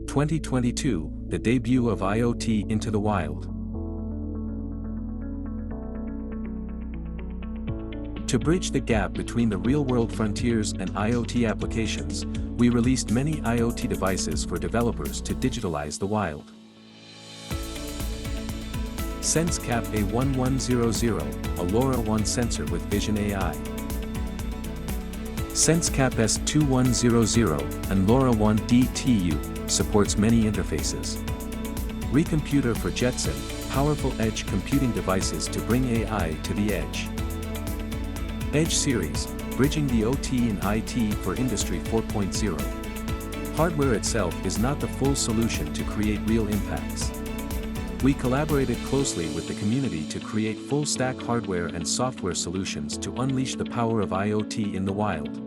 2022, the debut of IoT into the wild. To bridge the gap between the real-world frontiers and IoT applications, we released many IoT devices for developers to digitalize the wild. Sensecap A1100, a LoRaWAN sensor with Vision AI. Sensecap S2100, and LoRaWAN DTU, supports many interfaces. Recomputer for Jetson, powerful edge computing devices to bring AI to the edge. Edge Series, bridging the OT and IT for Industry 4.0. Hardware itself is not the full solution to create real impacts. We collaborated closely with the community to create full-stack hardware and software solutions to unleash the power of IoT in the wild.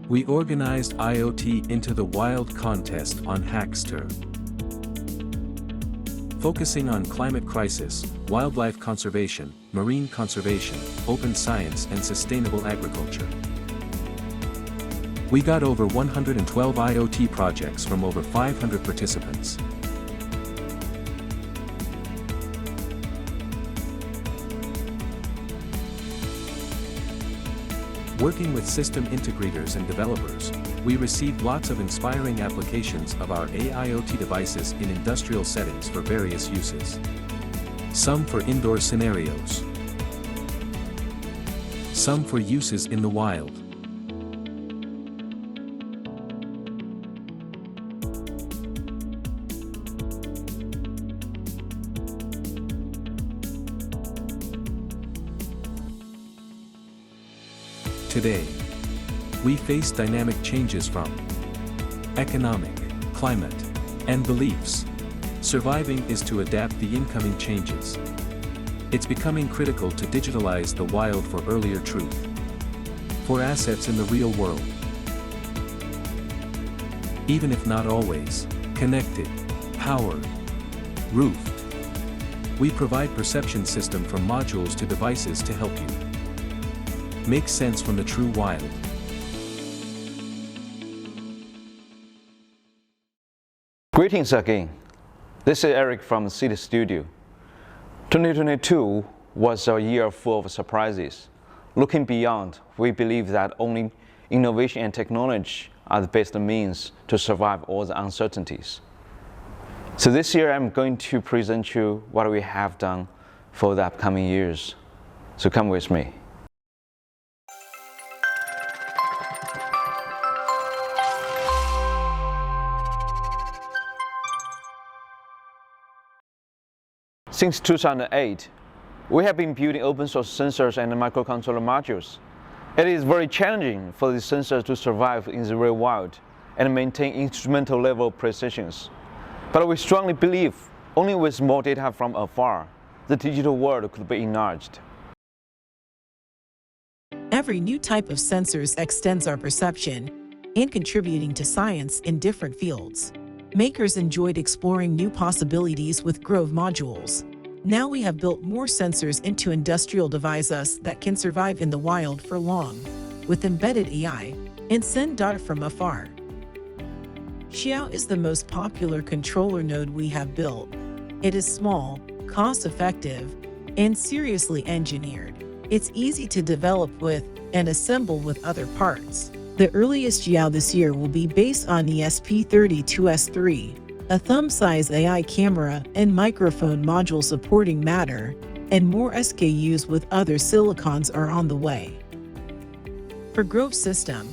We organized IoT into the Wild contest on Hackster, focusing on climate crisis, wildlife conservation, marine conservation, open science and sustainable agriculture. We got over 112 IoT projects from over 500 participants. Working with system integrators and developers, we received lots of inspiring applications of our AIoT devices in industrial settings for various uses. Some for indoor scenarios, some for uses in the wild. Today, we face dynamic changes from economic, climate, and beliefs. Surviving is to adapt the incoming changes. It's becoming critical to digitalize the wild for earlier truth, for assets in the real world. Even if not always connected, powered, roofed. We provide perception system from modules to devices to help you make sense from the true wild. Greetings again. This is Eric from City Studio. 2022 was a year full of surprises. Looking beyond, we believe that only innovation and technology are the best means to survive all the uncertainties. So this year I'm going to present you what we have done for the upcoming years. So come with me. Since 2008, we have been building open source sensors and microcontroller modules. It is very challenging for these sensors to survive in the real world and maintain instrumental level precisions. But we strongly believe only with more data from afar, the digital world could be enlarged. Every new type of sensors extends our perception and contributing to science in different fields. Makers enjoyed exploring new possibilities with Grove modules. Now we have built more sensors into industrial devices that can survive in the wild for long, with embedded AI, and send data from afar. Xiao is the most popular controller node we have built. It is small, cost-effective, and seriously engineered. It's easy to develop with and assemble with other parts. The earliest Xiao this year will be based on the SP32S3, a thumb-size AI camera and microphone module supporting Matter, and more SKUs with other silicons are on the way. For Grove system,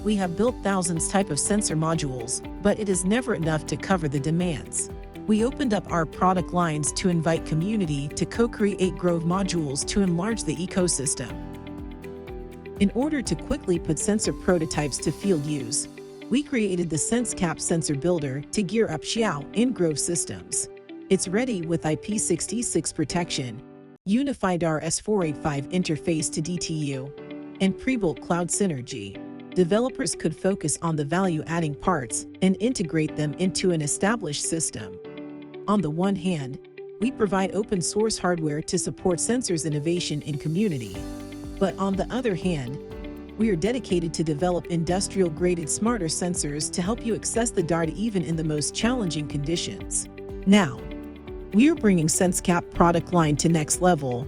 we have built thousands type of sensor modules, but it is never enough to cover the demands. We opened up our product lines to invite community to co-create Grove modules to enlarge the ecosystem. In order to quickly put sensor prototypes to field use, we created the Sensecap sensor builder to gear up Xiao in Grove systems. It's ready with IP66 protection, unified RS485 interface to DTU, and pre-built cloud synergy. Developers could focus on the value-adding parts and integrate them into an established system. On the one hand, we provide open-source hardware to support sensors innovation in community. But on the other hand, We are dedicated to develop industrial-graded smarter sensors to help you access the data even in the most challenging conditions. Now, we are bringing Sensecap product line to next level.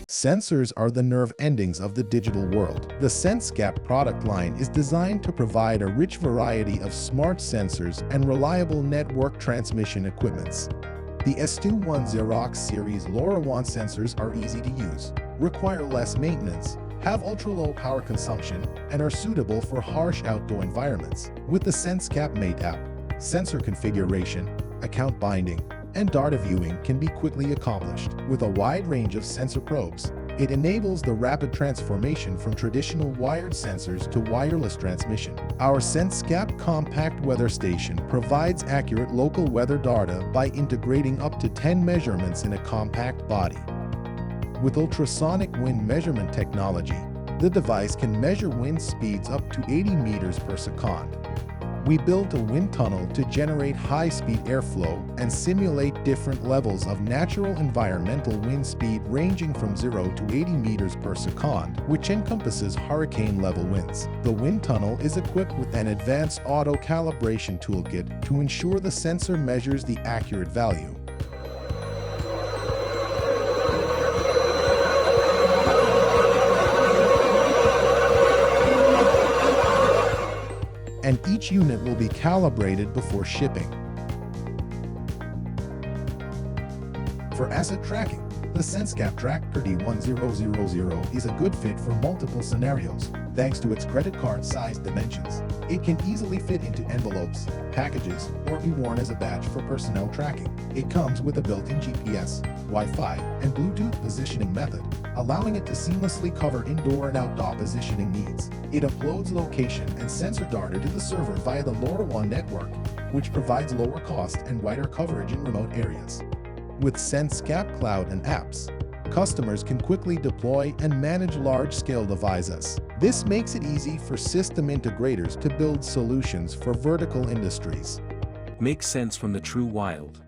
Sensors are the nerve endings of the digital world. The Sensecap product line is designed to provide a rich variety of smart sensors and reliable network transmission equipments. The S210 series LoRaWAN sensors are easy to use, require less maintenance, have ultra-low power consumption, and are suitable for harsh outdoor environments. With the Sensecap Mate app, sensor configuration, account binding, and data viewing can be quickly accomplished. With a wide range of sensor probes, it enables the rapid transformation from traditional wired sensors to wireless transmission. Our Sensecap compact weather station provides accurate local weather data by integrating up to 10 measurements in a compact body. With ultrasonic wind measurement technology, the device can measure wind speeds up to 80 meters per second. We built a wind tunnel to generate high-speed airflow and simulate different levels of natural environmental wind speed ranging from 0 to 80 meters per second, which encompasses hurricane-level winds. The wind tunnel is equipped with an advanced auto-calibration toolkit to ensure the sensor measures the accurate value. And each unit will be calibrated before shipping. For asset tracking, the Sensecap Tracker D1000 is a good fit for multiple scenarios. Thanks to its credit card-sized dimensions, it can easily fit into envelopes, packages, or be worn as a badge for personnel tracking. It comes with a built-in GPS, Wi-Fi, and Bluetooth positioning method, allowing it to seamlessly cover indoor and outdoor positioning needs. It uploads location and sensor data to the server via the LoRaWAN network, which provides lower cost and wider coverage in remote areas. With Sensecap Cloud and apps, customers can quickly deploy and manage large-scale devices. This makes it easy for system integrators to build solutions for vertical industries. Makes sense from the true wild.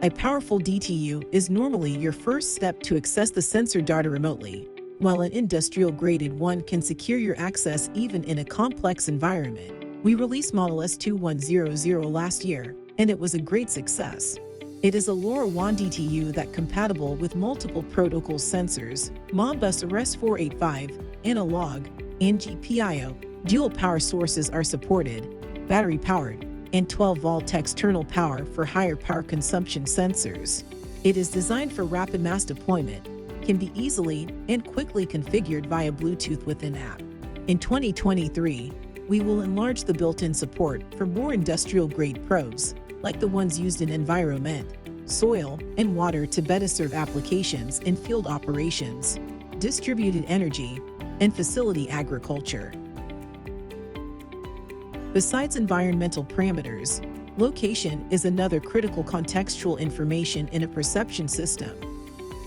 A powerful DTU is normally your first step to access the sensor data remotely, while an industrial-graded one can secure your access even in a complex environment. We released Model S2100 last year, and it was a great success. It is a LoRaWAN DTU that's compatible with multiple protocol sensors, Modbus RS485, analog, and GPIO. Dual power sources are supported, battery-powered, and 12-volt external power for higher power consumption sensors. It is designed for rapid mass deployment, can be easily and quickly configured via Bluetooth with an app. In 2023, we will enlarge the built-in support for more industrial-grade probes, like the ones used in environment, soil, and water to better serve applications in field operations, distributed energy, and facility agriculture. Besides environmental parameters, location is another critical contextual information in a perception system.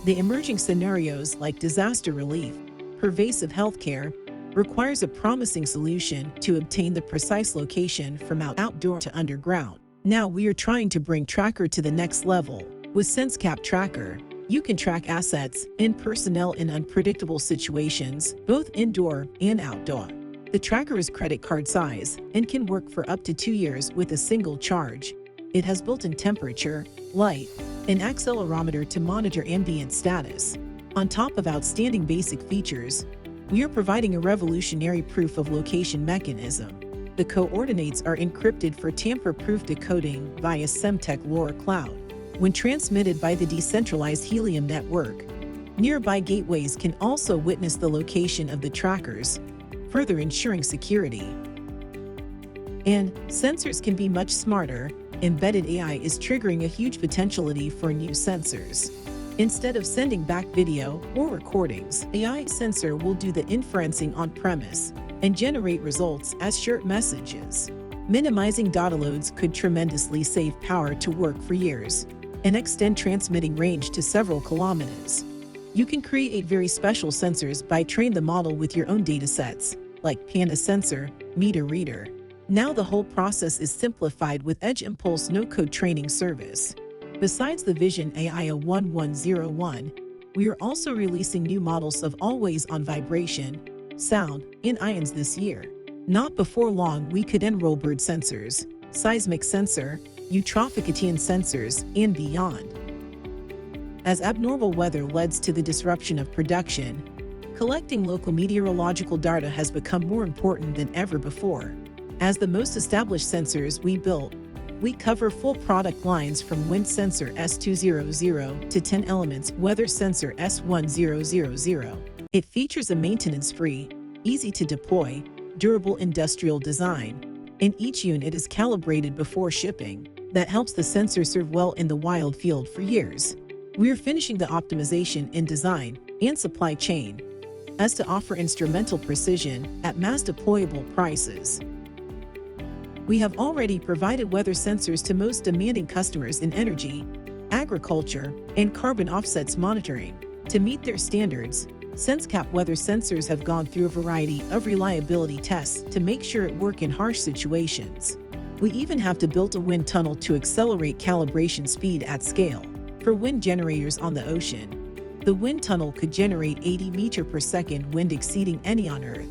The emerging scenarios like disaster relief, pervasive healthcare, requires a promising solution to obtain the precise location from outdoor to underground. Now we are trying to bring Tracker to the next level. With Sensecap Tracker, you can track assets and personnel in unpredictable situations, both indoor and outdoor. The tracker is credit card size and can work for up to 2 years with a single charge. It has built-in temperature, light, and accelerometer to monitor ambient status. On top of outstanding basic features, we are providing a revolutionary proof of location mechanism. The coordinates are encrypted for tamper-proof decoding via Semtech LoRa Cloud. When transmitted by the Decentralized Helium network, nearby gateways can also witness the location of the trackers, further ensuring security. And sensors can be much smarter. Embedded AI is triggering a huge potentiality for new sensors. Instead of sending back video or recordings, AI sensor will do the inferencing on-premise and generate results as short messages. Minimizing data loads could tremendously save power to work for years and extend transmitting range to several kilometers. You can create very special sensors by train the model with your own datasets, like Panda Sensor, Meter Reader. Now the whole process is simplified with Edge Impulse no-code training service. Besides the Vision AI 1101, we are also releasing new models of always-on vibration, sound, and ions this year. Not before long we could enroll bird sensors, seismic sensor, eutrophication sensors, and beyond. As abnormal weather leads to the disruption of production, collecting local meteorological data has become more important than ever before. As the most established sensors we built, we cover full product lines from wind sensor S200 to 10 elements weather sensor S1000. It features a maintenance-free, easy-to-deploy, durable industrial design, and each unit is calibrated before shipping. That helps the sensor serve well in the wild field for years. We're finishing the optimization in design and supply chain as to offer instrumental precision at mass deployable prices. We have already provided weather sensors to most demanding customers in energy, agriculture, and carbon offsets monitoring. To meet their standards, Sensecap weather sensors have gone through a variety of reliability tests to make sure it works in harsh situations. We even have to build a wind tunnel to accelerate calibration speed at scale. For wind generators on the ocean, the wind tunnel could generate 80 meters per second wind exceeding any on Earth.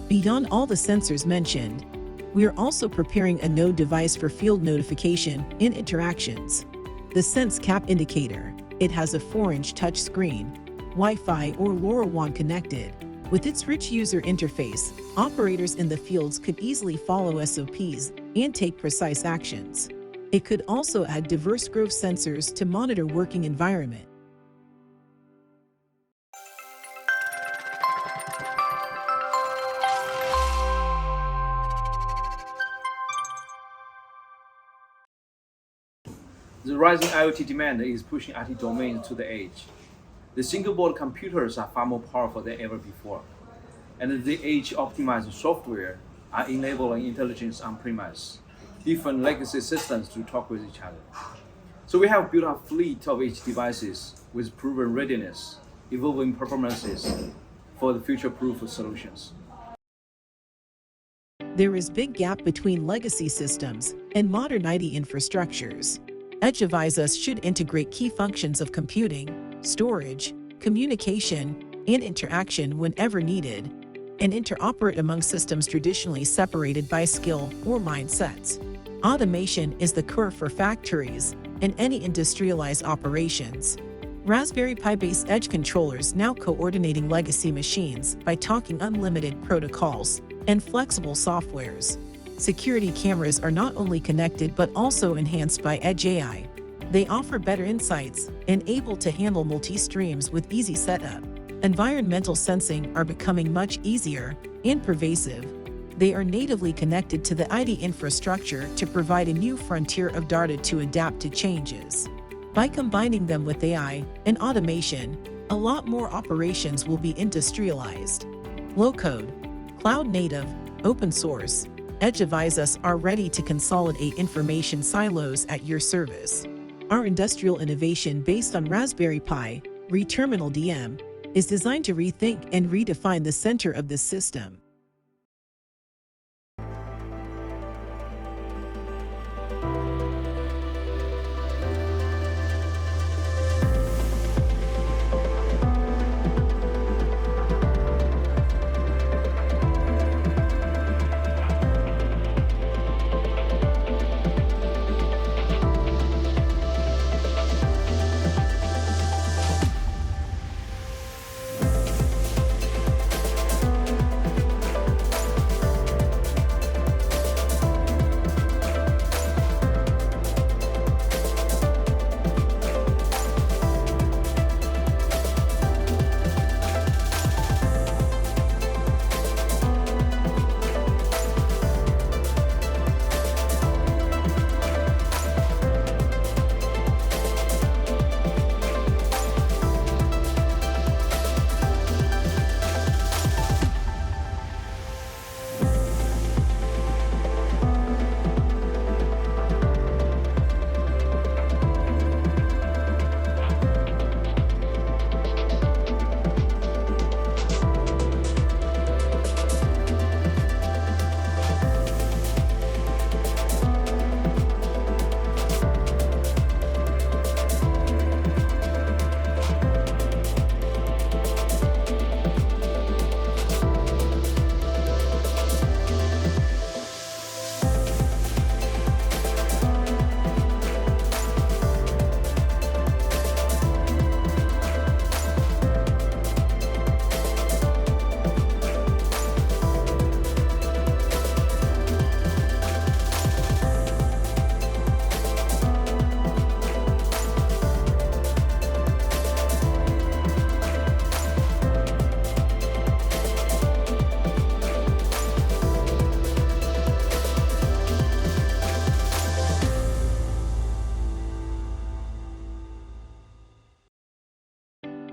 Beyond all the sensors mentioned, we are also preparing a node device for field notification and interactions. The Sensecap indicator. It has a 4-inch touch screen, Wi-Fi or LoRaWAN connected. With its rich user interface, operators in the fields could easily follow SOPs and take precise actions. It could also add diverse growth sensors to monitor working environment. The rising IoT demand is pushing IT domains to the edge. The single-board computers are far more powerful than ever before, and the edge-optimized software are enabling intelligence on-premise, different legacy systems to talk with each other. So we have built a fleet of edge devices with proven readiness, evolving performances for the future-proof solutions. There is big gap between legacy systems and modern IT infrastructures. Edge devices should integrate key functions of computing, storage, communication, and interaction whenever needed, and interoperate among systems traditionally separated by skill or mindsets. Automation is the core for factories and any industrialized operations. Raspberry Pi-based edge controllers now coordinating legacy machines by talking unlimited protocols and flexible softwares. Security cameras are not only connected but also enhanced by Edge AI. They offer better insights and able to handle multi-streams with easy setup. Environmental sensing are becoming much easier and pervasive. They are natively connected to the IT infrastructure to provide a new frontier of data to adapt to changes. By combining them with AI and automation, a lot more operations will be industrialized. Low-code, cloud-native, open source, edge devices are ready to consolidate information silos at your service. Our industrial innovation based on Raspberry Pi, Re-Terminal DM, is designed to rethink and redefine the center of this system.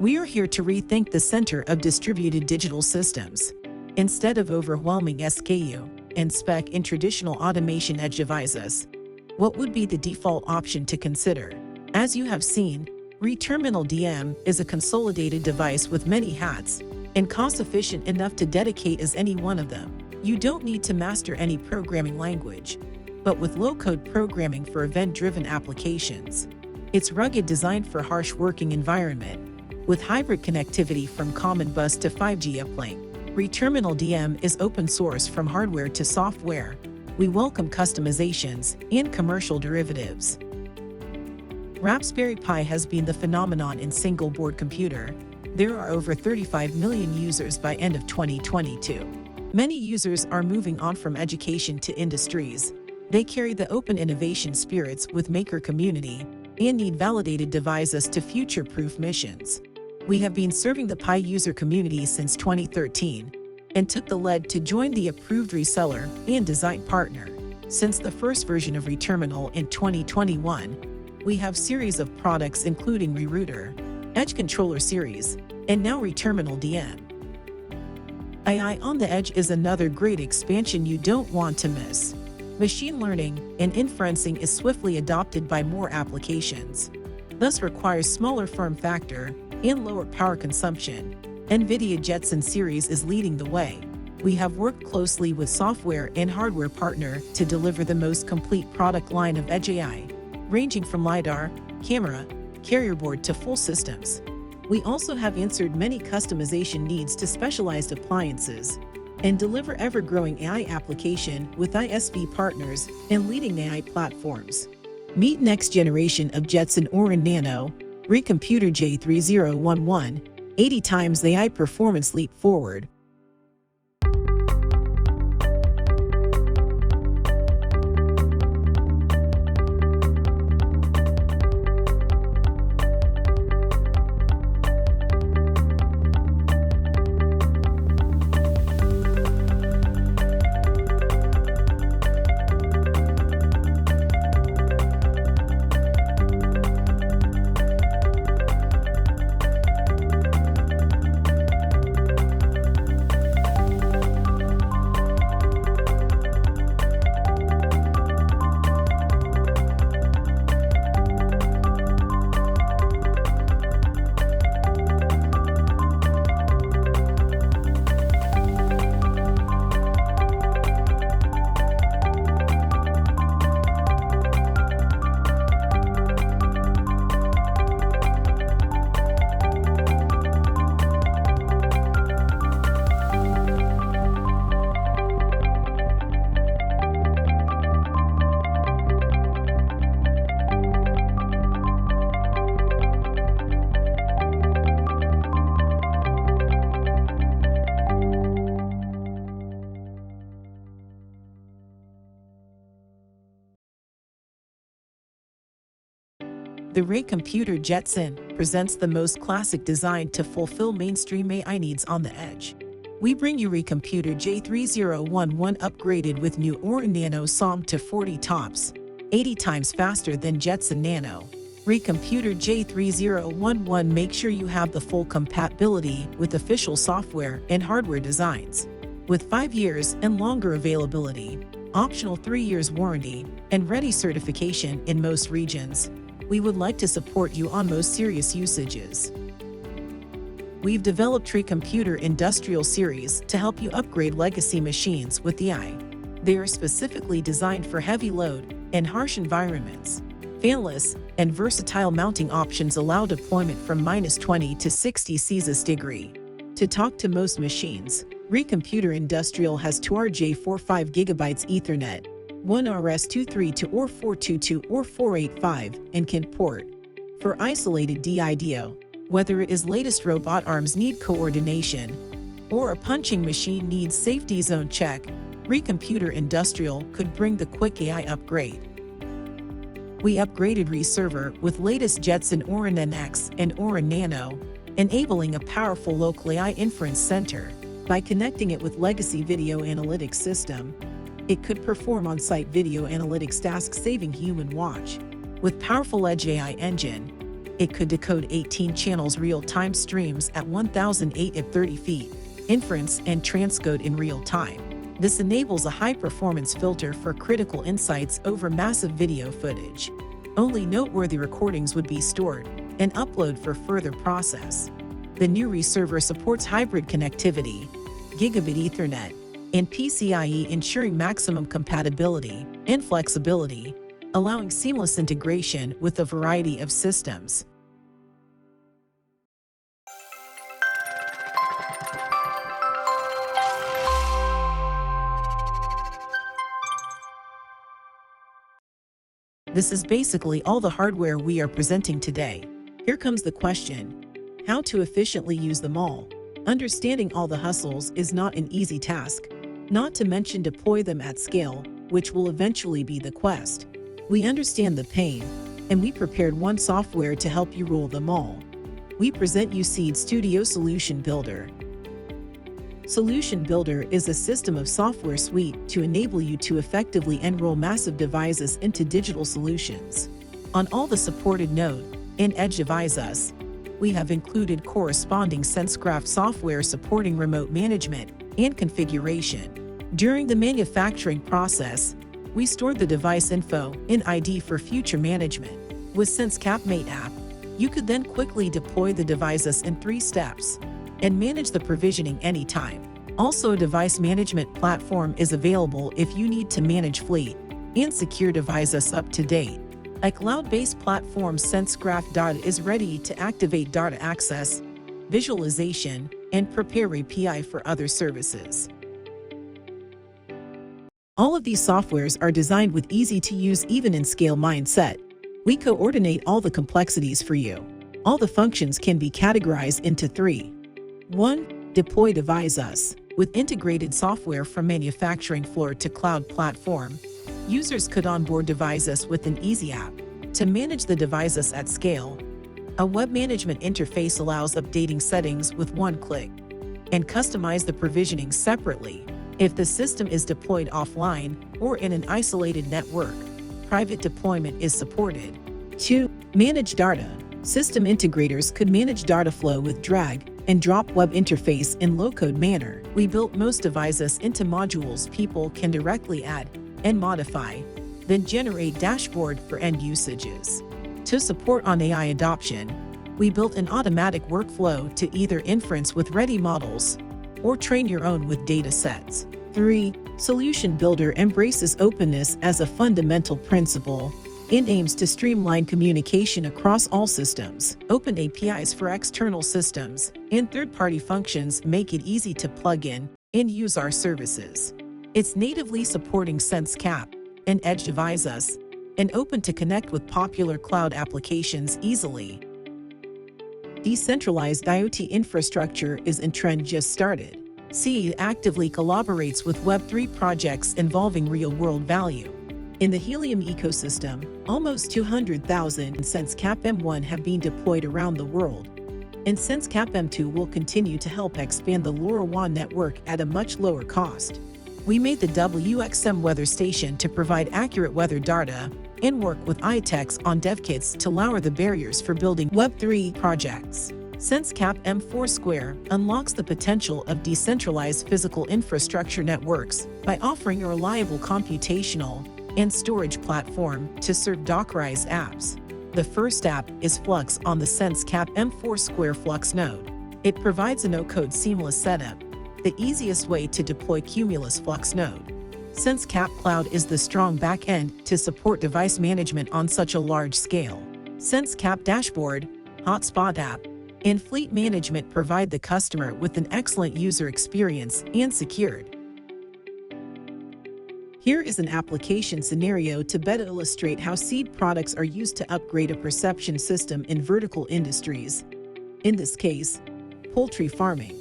We are here to rethink the center of distributed digital systems. Instead of overwhelming SKU and spec in traditional automation edge devices, what would be the default option to consider? As you have seen, Re-Terminal DM is a consolidated device with many hats and cost-efficient enough to dedicate as any one of them. You don't need to master any programming language, but with low-code programming for event-driven applications. It's rugged, designed for harsh working environment, with hybrid connectivity from common bus to 5G uplink. Re-Terminal DM is open source from hardware to software. We welcome customizations and commercial derivatives. Raspberry Pi has been the phenomenon in single-board computer. There are over 35 million users by end of 2022. Many users are moving on from education to industries. They carry the open innovation spirits with maker community and need validated devices to future-proof missions. We have been serving the Pi user community since 2013 and took the lead to join the approved reseller and design partner. Since the first version of Re-Terminal in 2021, we have series of products including Rerouter, Edge Controller Series, and now Re-Terminal DM. AI on the Edge is another great expansion you don't want to miss. Machine learning and inferencing is swiftly adopted by more applications, thus requires smaller form factor and lower power consumption. Nvidia Jetson series is leading the way. We have worked closely with software and hardware partner to deliver the most complete product line of Edge AI, ranging from LiDAR, camera, carrier board to full systems. We also have answered many customization needs to specialized appliances and deliver ever-growing AI application with ISV partners and leading AI platforms. Meet next generation of Jetson Orin Nano, Recomputer J3011, 80 times the AI performance leap forward. The Recomputer Jetson presents the most classic design to fulfill mainstream AI needs on the edge. We bring you Recomputer J3011 upgraded with new Orin Nano SOM to 40 TOPS, 80 times faster than Jetson Nano. Recomputer J3011 make sure you have the full compatibility with official software and hardware designs. With 5 years and longer availability, optional 3 years warranty, and ready certification in most regions, we would like to support you on most serious usages. We've developed Recomputer Industrial Series to help you upgrade legacy machines with the AI. They are specifically designed for heavy load and harsh environments. Fanless and versatile mounting options allow deployment from -20 to 60 Celsius degree. To talk to most machines, Recomputer Industrial has 2 RJ45 GB Ethernet, 1 RS-232 or 422 or 485 and can port. For isolated DIDO, whether it is latest robot arms need coordination or a punching machine needs safety zone check, Recomputer Industrial could bring the quick AI upgrade. We upgraded Reserver with latest Jetson Orin NX and Orin Nano, enabling a powerful local AI inference center. By connecting it with legacy video analytics system, it could perform on-site video analytics tasks saving human watch. With powerful Edge AI engine, It could decode 18 channels real-time streams at 1008 at 30 feet, inference and transcode in real time. This enables a high-performance filter for critical insights over massive video footage. Only noteworthy recordings would be stored and upload for further process. The new reserver supports hybrid connectivity, gigabit Ethernet, and PCIe, ensuring maximum compatibility and flexibility, allowing seamless integration with a variety of systems. This is basically all the hardware we are presenting today. Here comes the question: how to efficiently use them all? Understanding all the hustles is not an easy task, not to mention deploy them at scale, which will eventually be the quest. We understand the pain, and we prepared one software to help you rule them all. We present you Seed Studio Solution Builder. Solution Builder is a system of software suite to enable you to effectively enroll massive devices into digital solutions. On all the supported node and edge devices, we have included corresponding Sensecap software supporting remote management and configuration. During the manufacturing process, we stored the device info and ID for future management. With Sensecap Mate app, you could then quickly deploy the devices in 3 steps and manage the provisioning anytime. Also, a device management platform is available if you need to manage fleet and secure devices up to date. A cloud-based platform, Sensecap Data, is ready to activate data access, visualization, and prepare API for other services. All of these softwares are designed with easy-to-use, even in scale mindset. We coordinate all the complexities for you. All the functions can be categorized into 3. 1. Deploy devices. With integrated software from manufacturing floor to cloud platform, users could onboard devices with an easy app to manage the devices at scale. A web management interface allows updating settings with one click and customize the provisioning separately. If the system is deployed offline or in an isolated network, private deployment is supported. 2. Manage data. System integrators could manage data flow with drag and drop web interface in low-code manner. We built most devices into modules people can directly add and modify, then generate dashboard for end usages. To support on AI adoption, we built an automatic workflow to either inference with ready models or train your own with data sets. 3. Solution Builder embraces openness as a fundamental principle. It aims to streamline communication across all systems. Open APIs for external systems and third-party functions make it easy to plug in and use our services. It's natively supporting Sensecap and edge devices and open to connect with popular cloud applications easily. Decentralized IoT infrastructure is in trend just started. Seed actively collaborates with Web3 projects involving real-world value. In the Helium ecosystem, almost 200,000 Sensecap M1 have been deployed around the world, and Sensecap M2 will continue to help expand the LoRaWAN network at a much lower cost. We made the WXM weather station to provide accurate weather data and work with iTechs on dev kits to lower the barriers for building Web3 projects. Sensecap M4 Square unlocks the potential of decentralized physical infrastructure networks by offering a reliable computational and storage platform to serve Dockerized apps. The first app is Flux on the Sensecap M4 Square Flux node. It provides a no-code seamless setup, the easiest way to deploy Cumulus Flux node. Sensecap Cloud is the strong backend to support device management on such a large scale. Sensecap Dashboard, Hotspot app, and Fleet Management provide the customer with an excellent user experience and secured. Here is an application scenario to better illustrate how Seed products are used to upgrade a perception system in vertical industries. In this case, poultry farming.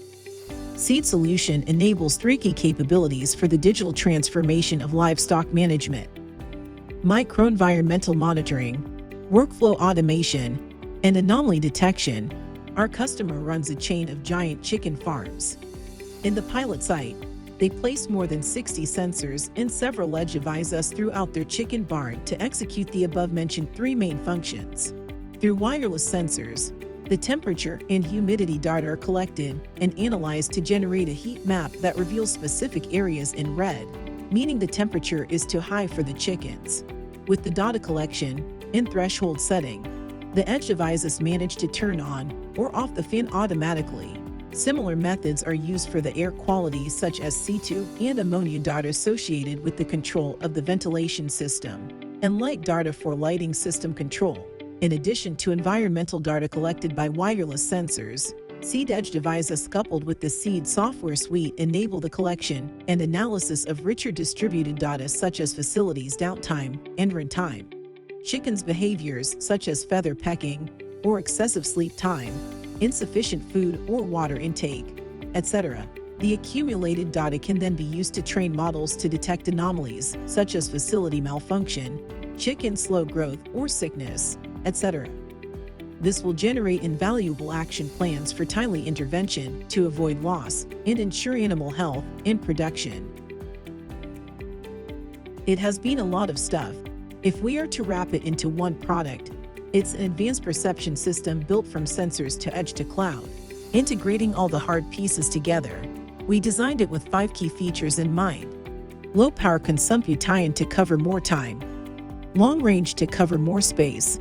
Seed solution enables 3 key capabilities for the digital transformation of livestock management: microenvironmental monitoring, workflow automation, and anomaly detection. Our customer runs a chain of giant chicken farms. In the pilot site, they placed more than 60 sensors and several edge devices throughout their chicken barn to execute the above-mentioned 3 main functions. Through wireless sensors, the temperature and humidity data are collected and analyzed to generate a heat map that reveals specific areas in red, meaning the temperature is too high for the chickens. With the data collection and threshold setting, the edge devices manage to turn on or off the fan automatically. Similar methods are used for the air quality such as CO2 and ammonia data associated with the control of the ventilation system, and light data for lighting system control. In addition to environmental data collected by wireless sensors, Seed Edge devices coupled with the Seed software suite enable the collection and analysis of richer distributed data such as facilities downtime and runtime, chickens' behaviors such as feather pecking or excessive sleep time, insufficient food or water intake, etc. The accumulated data can then be used to train models to detect anomalies such as facility malfunction, chicken slow growth or sickness, etc. This will generate invaluable action plans for timely intervention to avoid loss and ensure animal health and production. It has been a lot of stuff. If we are to wrap it into one product, it's an advanced perception system built from sensors to edge to cloud, integrating all the hard pieces together. We designed it with 5 key features in mind: low power consumption to cover more time, long range to cover more space,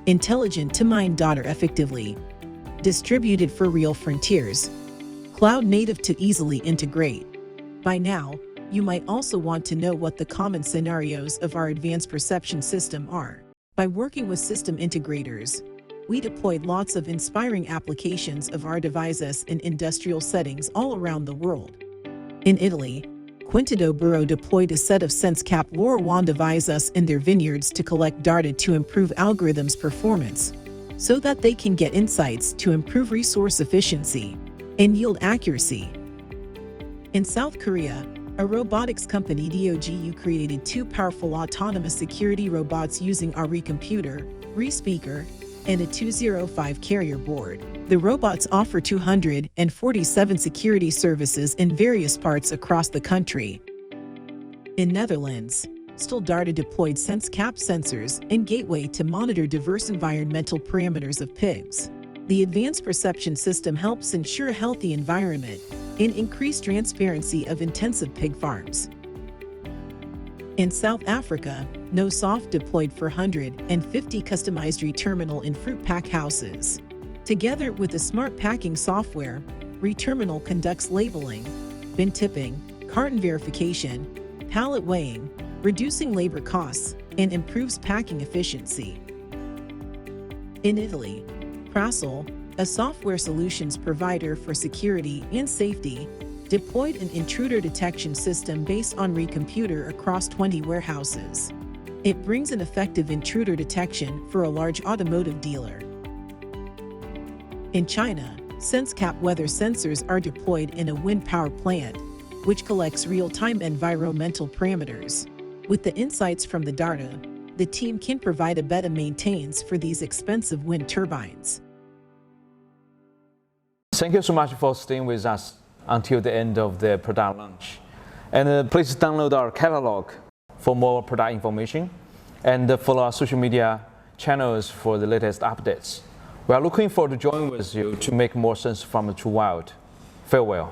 intelligent to mine data effectively, distributed for real frontiers, cloud native to easily integrate. By now, you might also want to know what the common scenarios of our advanced perception system are. By working with system integrators, we deployed lots of inspiring applications of our devices in industrial settings all around the world. In Italy, Quintido Burro deployed a set of Sensecap LoRaWAN devices in their vineyards to collect data to improve algorithms' performance, so that they can get insights to improve resource efficiency and yield accuracy. In South Korea, a robotics company DOGU created 2 powerful autonomous security robots using our recomputer, respeaker, and a 205 carrier board. The robots offer 247 security services in various parts across the country. In Netherlands, Stoldarta deployed Sensecap sensors and gateway to monitor diverse environmental parameters of pigs. The advanced perception system helps ensure a healthy environment and increase transparency of intensive pig farms. In South Africa, NoSoft deployed 450 customized reterminal in fruit pack houses. Together with the smart packing software, Reterminal conducts labeling, bin tipping, carton verification, pallet weighing, reducing labor costs, and improves packing efficiency. In Italy, Prasol, a software solutions provider for security and safety, deployed an intruder detection system based on Recomputer across 20 warehouses. It brings an effective intruder detection for a large automotive dealer. In China, Sensecap weather sensors are deployed in a wind power plant, which collects real-time environmental parameters. With the insights from the data, the team can provide a better maintenance for these expensive wind turbines. Thank you so much for staying with us until the end of the product launch. And please download our catalog for more product information and follow our social media channels for the latest updates. We are looking forward to joining with you to make more sense from the true wild. Farewell.